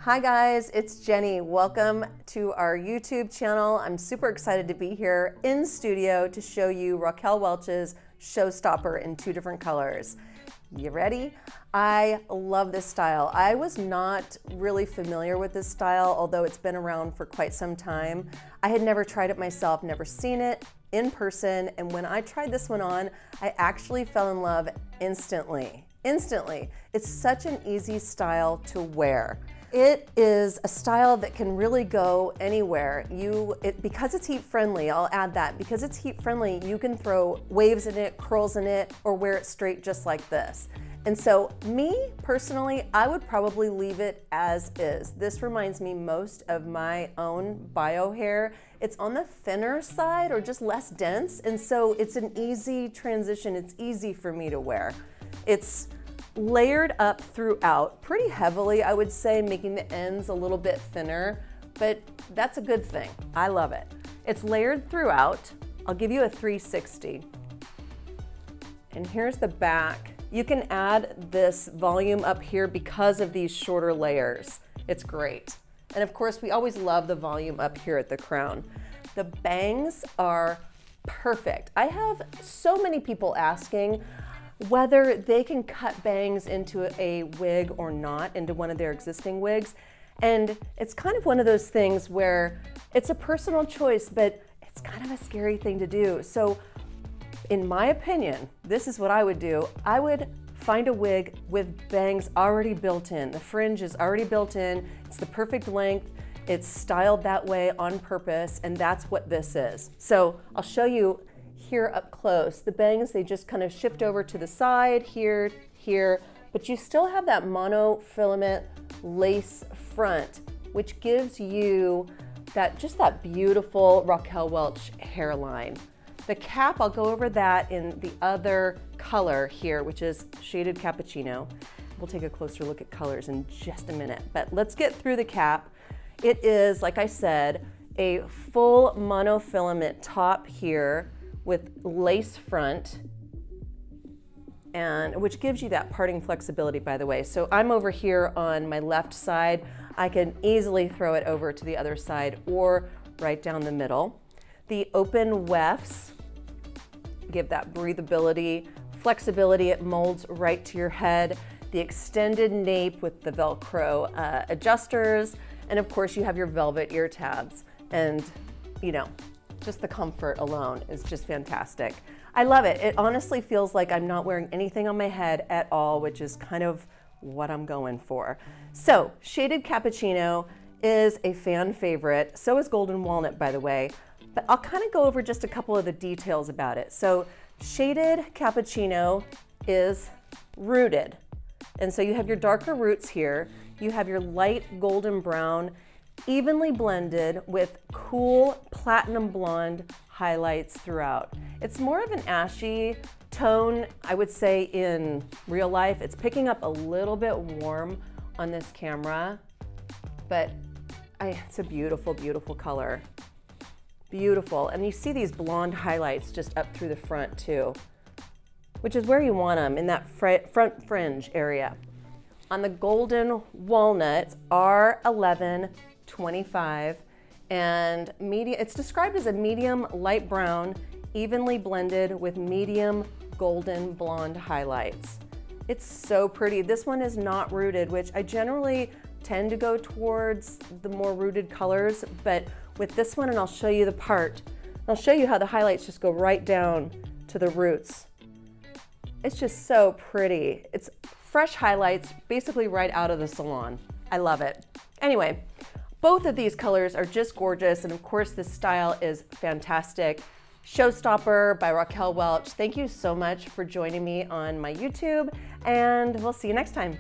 Hi guys, it's Jenny. Welcome to our YouTube channel. I'm super excited to be here in studio to show you Raquel Welch's Showstopper in 2 different colors. You ready? I love this style. I was not really familiar with this style, although it's been around for quite some time. I had never tried it myself, never seen it in person, and when I tried this one on, I actually fell in love instantly. It's such an easy style to wear. It is a style that can really go anywhere. Because it's heat friendly, I'll add that, because it's heat friendly, you can throw waves in it, curls in it, or wear it straight just like this. And so me, personally, I would probably leave it as is. This reminds me most of my own bio hair. It's on the thinner side or just less dense, and so it's an easy transition. It's easy for me to wear. It's layered up throughout pretty heavily, I would say, making the ends a little bit thinner, but that's a good thing. I love it. It's layered throughout. I'll give you a 360. And here's the back. You can add this volume up here because of these shorter layers. It's great. And of course, we always love the volume up here at the crown. The bangs are perfect. I have so many people asking whether they can cut bangs into a wig or not, into one of their existing wigs. And it's kind of one of those things where it's a personal choice, but it's kind of a scary thing to do. So in my opinion, this is what I would do. I would find a wig with bangs already built in. The fringe is already built in. It's the perfect length. It's styled that way on purpose, and that's what this is. So I'll show you here up close. The bangs, they just kind of shift over to the side, here, but you still have that monofilament lace front, which gives you just that beautiful Raquel Welch hairline. The cap, I'll go over that in the other color here, which is shaded Cappuccino. We'll take a closer look at colors in just a minute, but let's get through the cap. It is, like I said, a full monofilament top here with lace front, and which gives you that parting flexibility, by the way. So I'm over here on my left side. I can easily throw it over to the other side or right down the middle. The open wefts give that breathability, flexibility. It molds right to your head. The extended nape with the Velcro adjusters, and of course you have your velvet ear tabs, and you know, just the comfort alone is just fantastic. I love it. It honestly feels like I'm not wearing anything on my head at all, which is kind of what I'm going for. So shaded Cappuccino is a fan favorite. So is Golden Walnut, by the way, but I'll kind of go over just a couple of the details about it. So shaded Cappuccino is rooted. And so you have your darker roots here. You have your light golden brown, evenly blended with cool platinum blonde highlights throughout. It's more of an ashy tone, I would say, in real life. It's picking up a little bit warm on this camera, but it's a beautiful, beautiful color. Beautiful. And you see these blonde highlights just up through the front too, which is where you want them, in that front fringe area. On the Golden Walnut, it's R1125, and it's described as a medium light brown, evenly blended with medium golden blonde highlights. It's so pretty. This one is not rooted, which I generally tend to go towards the more rooted colors, but with this one, and I'll show you the part, I'll show you how the highlights just go right down to the roots. It's just so pretty. It's fresh highlights, basically right out of the salon. I love it. Anyway, both of these colors are just gorgeous, and of course this style is fantastic. Showstopper by Raquel Welch. Thank you so much for joining me on my YouTube, and we'll see you next time.